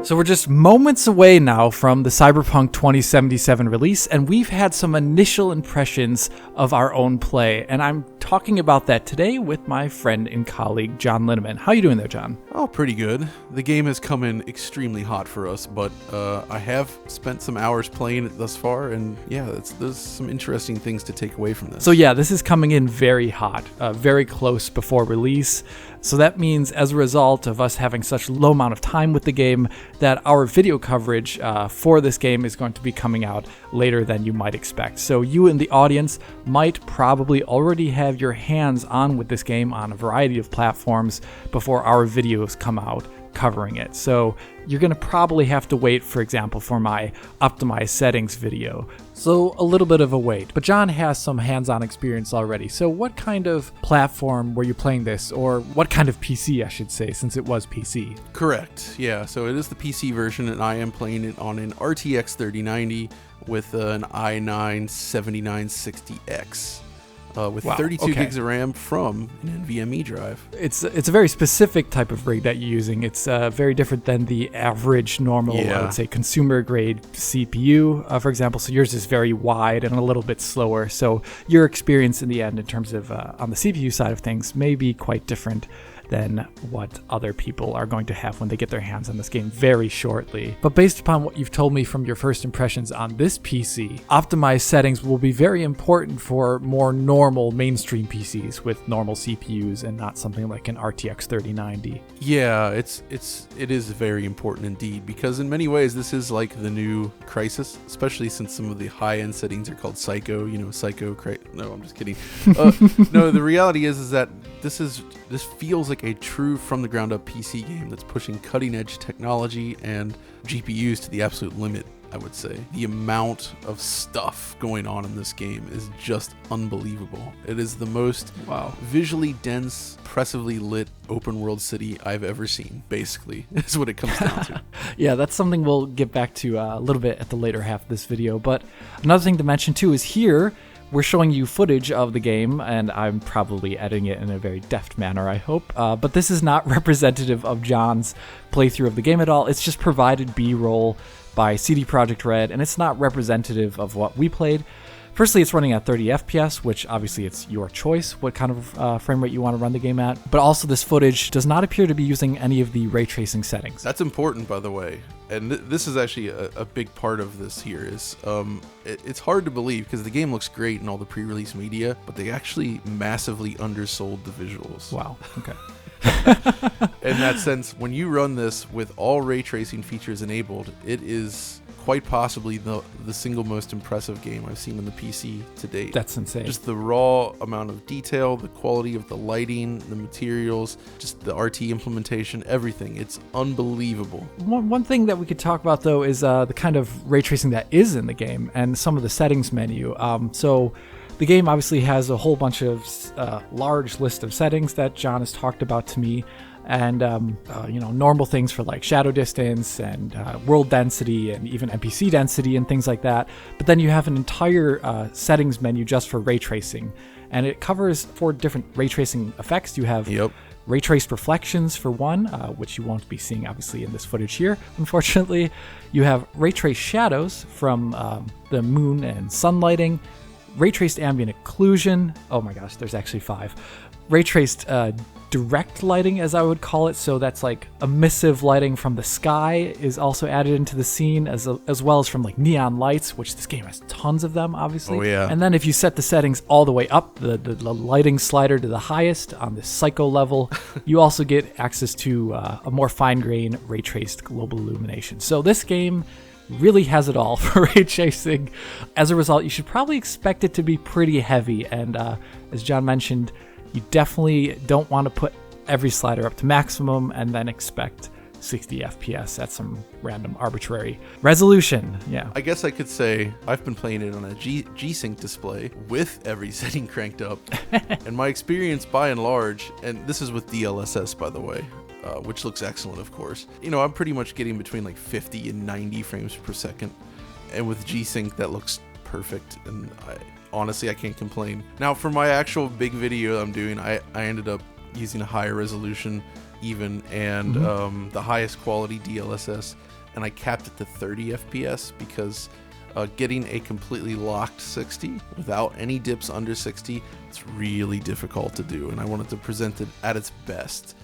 So we're just moments away now from the Cyberpunk 2077 release, and we've had some initial impressions of our own play, and I'm talking about that today with my friend and colleague, John Linneman. How you doing there, John? Oh, pretty good. The game has come in extremely hot for us, but I have spent some hours playing it thus far, and yeah, there's some interesting things to take away from this. So yeah, this is coming in very hot, very close before release. So that means as a result of us having such low amount of time with the game, that our video coverage for this game is going to be coming out later than you might expect. So you in the audience might probably already have your hands on with this game on a variety of platforms before our videos come out covering it. So you're going to probably have to wait, for example, for my optimized settings video. So a little bit of a wait. But John has some hands-on experience already. So what kind of platform were you playing this? Or what kind of PC, I should say, since it was PC? Correct. Yeah, so it is the PC version, and I am playing it on an RTX 3090 with an i9 7960X. With 32 gigs of RAM from an NVMe drive. It's a very specific type of rig that you're using. It's very different than the average, normal, I would say, consumer-grade CPU, for example. So yours is very wide and a little bit slower. So your experience in the end, in terms of on the CPU side of things, may be quite different than what other people are going to have when they get their hands on this game very shortly. But based upon what you've told me from your first impressions on this PC, optimized settings will be very important for more normal mainstream PCs with normal CPUs and not something like an RTX 3090. Yeah, it is very important indeed, because in many ways this is like the new Crysis, especially since some of the high-end settings are called Psycho, no, I'm just kidding. No, the reality is that this feels like a true from-the-ground-up PC game that's pushing cutting-edge technology and GPUs to the absolute limit, I would say. The amount of stuff going on in this game is just unbelievable. It is the most visually dense, impressively lit open-world city I've ever seen, basically, is what it comes down to. Yeah, that's something we'll get back to a little bit at the later half of this video. But another thing to mention, too, is here we're showing you footage of the game, and I'm probably editing it in a very deft manner, I hope. But this is not representative of John's playthrough of the game at all. It's just provided B-roll by CD Projekt RED, and it's not representative of what we played. Firstly, it's running at 30 FPS, which obviously it's your choice what kind of frame rate you want to run the game at. But also this footage does not appear to be using any of the ray tracing settings. That's important, by the way. And this is actually a big part of this here. It's hard to believe because the game looks great in all the pre-release media, but they actually massively undersold the visuals. Wow, okay. In that sense, when you run this with all ray tracing features enabled, it is quite possibly the single most impressive game I've seen on the PC to date. That's insane. Just the raw amount of detail, the quality of the lighting, the materials, just the RT implementation, everything. It's unbelievable. One thing that we could talk about, though, is the kind of ray tracing that is in the game and some of the settings menu. So the game obviously has a whole bunch of large list of settings that John has talked about to me. And, normal things for like shadow distance and world density and even NPC density and things like that. But then you have an entire settings menu just for ray tracing. And it covers 4 different ray tracing effects. You have ray traced reflections for one, which you won't be seeing obviously in this footage here, unfortunately. You have ray traced shadows from the moon and sun lighting. Ray traced ambient occlusion. Oh my gosh, there's actually 5. Ray traced direct lighting, as I would call it, so that's like emissive lighting from the sky is also added into the scene, as well as from like neon lights, which this game has tons of them, obviously. Oh yeah. And then if you set the settings all the way up, the lighting slider to the highest on the psycho level, you also get access to a more fine-grained ray traced global illumination. So this game really has it all for ray tracing. As a result, you should probably expect it to be pretty heavy, and as John mentioned, you definitely don't want to put every slider up to maximum and then expect 60 FPS at some random arbitrary resolution. Yeah. I guess I could say I've been playing it on a G-Sync display with every setting cranked up. And my experience by and large, and this is with DLSS, by the way, which looks excellent, of course. I'm pretty much getting between like 50 and 90 frames per second. And with G-Sync, that looks perfect. And honestly, I can't complain. Now, for my actual big video I'm doing, I ended up using a higher resolution even, and the highest quality DLSS. and I capped it to 30 FPS because getting a completely locked 60 without any dips under 60, it's really difficult to do, and I wanted to present it at its best.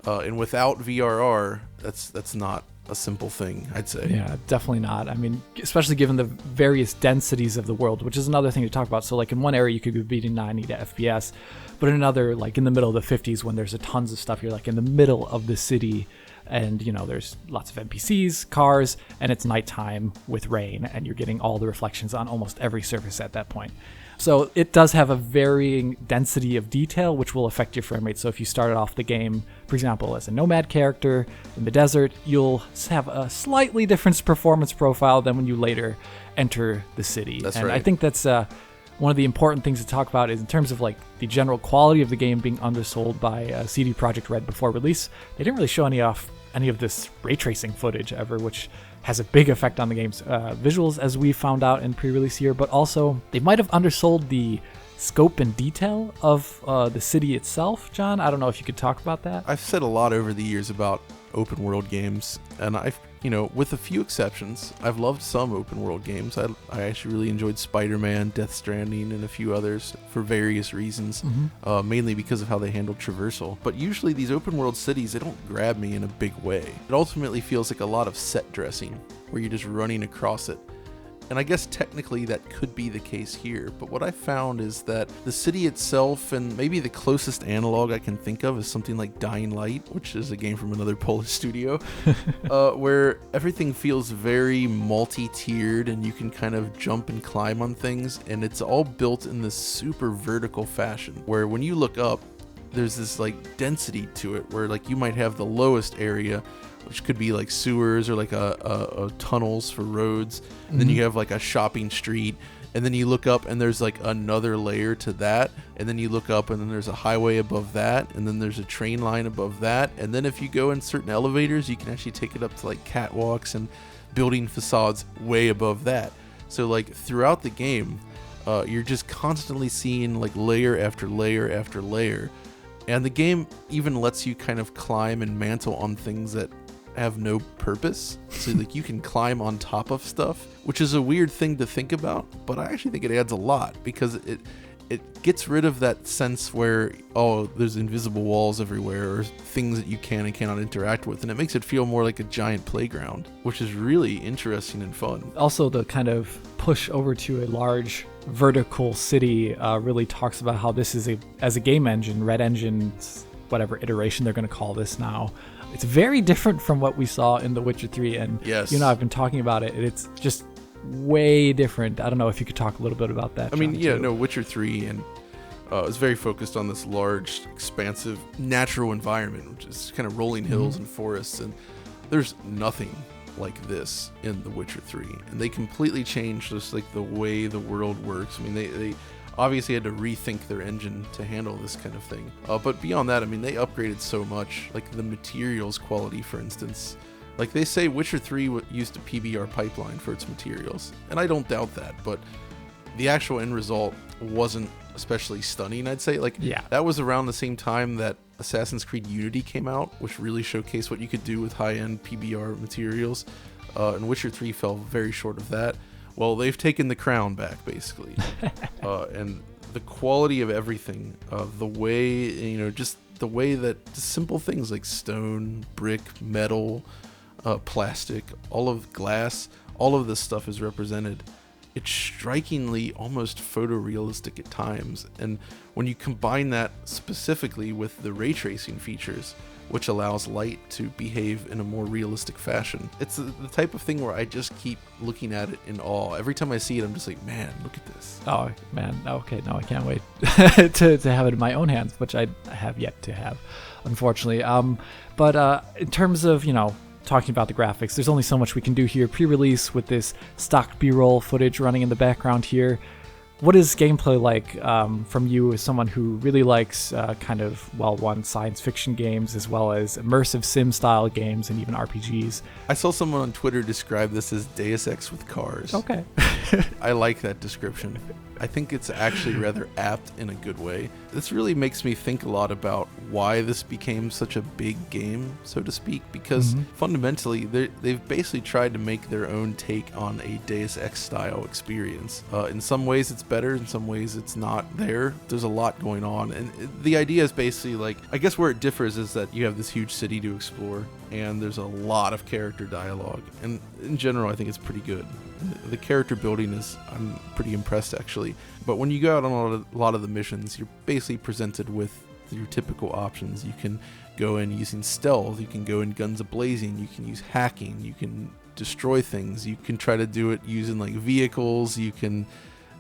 And without VRR, that's not a simple thing, I'd say. Yeah, definitely not. I mean, especially given the various densities of the world, which is another thing to talk about. So like in one area you could be beating 90 to FPS, but in another, like in the middle of the 50s when there's a tons of stuff, you're like in the middle of the city and, you know, there's lots of NPCs, cars, and it's nighttime with rain and you're getting all the reflections on almost every surface at that point. So it does have a varying density of detail, which will affect your frame rate. So if you started off the game, for example, as a nomad character in the desert, you'll have a slightly different performance profile than when you later enter the city. That's and right. I think that's one of the important things to talk about is in terms of like the general quality of the game being undersold by CD Projekt RED before release. They didn't really show any of this ray tracing footage ever, which has a big effect on the game's visuals, as we found out in pre-release here, but also they might have undersold the scope and detail of the city itself. John, I don't know if you could talk about that. I've said a lot over the years about open world games, and I've, with a few exceptions, I've loved some open world games. I actually really enjoyed Spider-Man, Death Stranding, and a few others for various reasons, mainly because of how they handled traversal. But usually these open world cities, they don't grab me in a big way. It ultimately feels like a lot of set dressing, where you're just running across it. And I guess technically that could be the case here, but what I found is that the city itself, and maybe the closest analog I can think of is something like Dying Light, which is a game from another Polish studio, where everything feels very multi-tiered and you can kind of jump and climb on things, and it's all built in this super vertical fashion, where when you look up, there's this like density to it, where like you might have the lowest area, which could be like sewers or like a tunnels for roads, and then you have like a shopping street, and then you look up and there's like another layer to that, and then you look up and then there's a highway above that, and then there's a train line above that, and then if you go in certain elevators you can actually take it up to like catwalks and building facades way above that. So like throughout the game, you're just constantly seeing like layer after layer after layer, and the game even lets you kind of climb and mantle on things that have no purpose. So like you can climb on top of stuff, which is a weird thing to think about, but I actually think it adds a lot, because it gets rid of that sense where, oh, there's invisible walls everywhere or things that you can and cannot interact with, and it makes it feel more like a giant playground, which is really interesting and fun. Also, the kind of push over to a large vertical city really talks about how this is as a game engine, Red Engine's whatever iteration they're going to call this now, it's very different from what we saw in The Witcher 3, and yes, I've been talking about it, and it's just way different. I don't know if you could talk a little bit about that. I mean, John, too. Witcher 3 and is very focused on this large, expansive, natural environment, which is kind of rolling hills and forests, and there's nothing like this in The Witcher 3, and they completely changed just like the way the world works. I mean, they obviously had to rethink their engine to handle this kind of thing. But beyond that, I mean, they upgraded so much, like the materials quality, for instance. Like they say Witcher 3 used a PBR pipeline for its materials, and I don't doubt that, but the actual end result wasn't especially stunning, I'd say. Like, that was around the same time that Assassin's Creed Unity came out, which really showcased what you could do with high-end PBR materials, and Witcher 3 fell very short of that. Well, they've taken the crown back, basically. And the quality of everything, the way, just the way that just simple things like stone, brick, metal, plastic, all of glass, all of this stuff is represented. It's strikingly almost photorealistic at times. And when you combine that specifically with the ray tracing features, which allows light to behave in a more realistic fashion, it's the type of thing where I just keep looking at it in awe. Every time I see it, I'm just like, man, look at this. Oh, man. Okay, no, I can't wait to have it in my own hands, which I have yet to have, unfortunately. But in terms of, talking about the graphics, there's only so much we can do here pre-release with this stock B-roll footage running in the background here. What is gameplay like from you as someone who really likes kind of well-run science fiction games as well as immersive sim-style games and even RPGs? I saw someone on Twitter describe this as Deus Ex with cars. Okay. I like that description. I think it's actually rather apt in a good way. This really makes me think a lot about why this became such a big game, so to speak, because fundamentally they've basically tried to make their own take on a Deus Ex style experience. In some ways it's better, in some ways it's not there. There's a lot going on, and the idea is basically like, I guess where it differs is that you have this huge city to explore, and there's a lot of character dialogue, and in general I think it's pretty good. The character building is, I'm pretty impressed actually. But when you go out on a lot of the missions, you're basically presented with your typical options. You can go in using stealth, you can go in guns a-blazing, you can use hacking, you can destroy things, you can try to do it using like vehicles,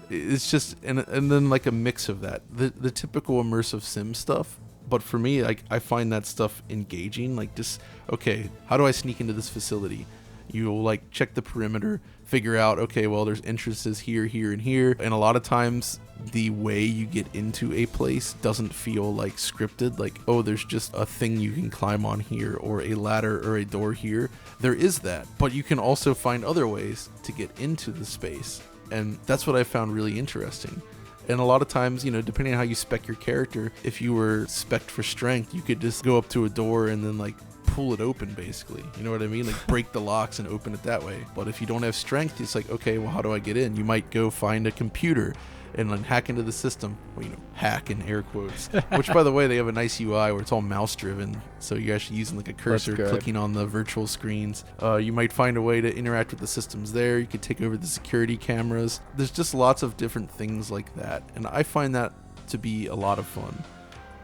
it's just, and then like a mix of that. The typical immersive sim stuff. But for me, like, I find that stuff engaging. Like, just, okay, how do I sneak into this facility? You'll like check the perimeter, figure out, okay, well, there's entrances here, here, and here. And a lot of times the way you get into a place doesn't feel like scripted. Like, oh, there's just a thing you can climb on here, or a ladder or a door here. There is that, but you can also find other ways to get into the space. And that's what I found really interesting. And a lot of times, depending on how you spec your character, if you were spec'd for strength, you could just go up to a door and then like pull it open, basically. You know what I mean? Like break the locks and open it that way. But if you don't have strength, it's like, okay, well, how do I get in? You might go find a computer and then hack into the system. Well, hack in air quotes. Which, by the way, they have a nice UI where it's all mouse driven. So you're actually using like a cursor, clicking on the virtual screens. You might find a way to interact with the systems there. You could take over the security cameras. There's just lots of different things like that. And I find that to be a lot of fun.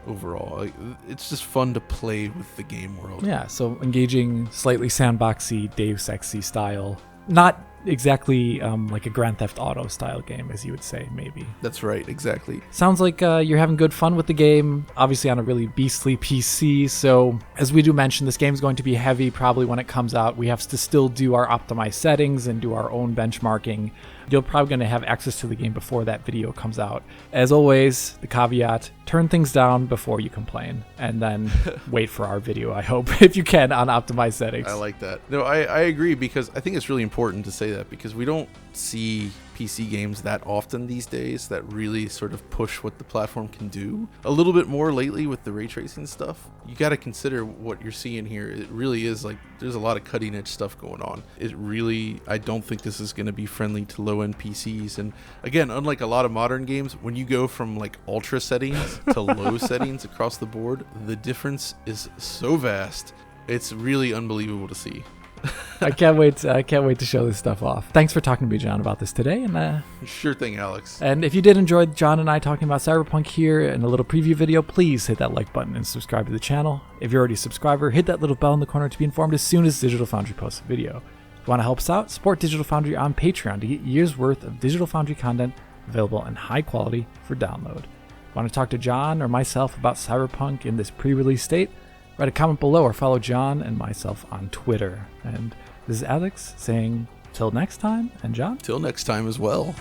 Overall, it's just fun to play with the game world. Yeah, so engaging, slightly sandboxy, Deus Ex-y style. Not exactly like a Grand Theft Auto style game, as you would say, maybe. That's right, exactly. Sounds like you're having good fun with the game, obviously on a really beastly PC. So as we do mention, this game's going to be heavy probably when it comes out. We have to still do our optimized settings and do our own benchmarking. You're probably going to have access to the game before that video comes out. As always, the caveat, turn things down before you complain, and then wait for our video, I hope, if you can, on optimized settings. I like that. No, I agree, because I think it's really important to say that, because we don't see PC games that often these days that really sort of push what the platform can do. A little bit more lately with the ray tracing stuff. You got to consider what you're seeing here. It really is like, there's a lot of cutting edge stuff going on. I don't think this is going to be friendly to low end PCs. And again, unlike a lot of modern games, when you go from like ultra settings to low settings across the board, the difference is so vast. It's really unbelievable to see. I can't wait to show this stuff off. Thanks for talking to me, John, about this today. And sure thing, Alex. And if you did enjoy John and I talking about Cyberpunk here in a little preview video, please hit that like button and subscribe to the channel. If you're already a subscriber, hit that little bell in the corner to be informed as soon as Digital Foundry posts a video. If you want to help us out, support Digital Foundry on Patreon to get years worth of Digital Foundry content available in high quality for download. Want to talk to John or myself about Cyberpunk in this pre-release state? Write a comment below or follow John and myself on Twitter. And this is Alex saying till next time, and John? Till next time as well.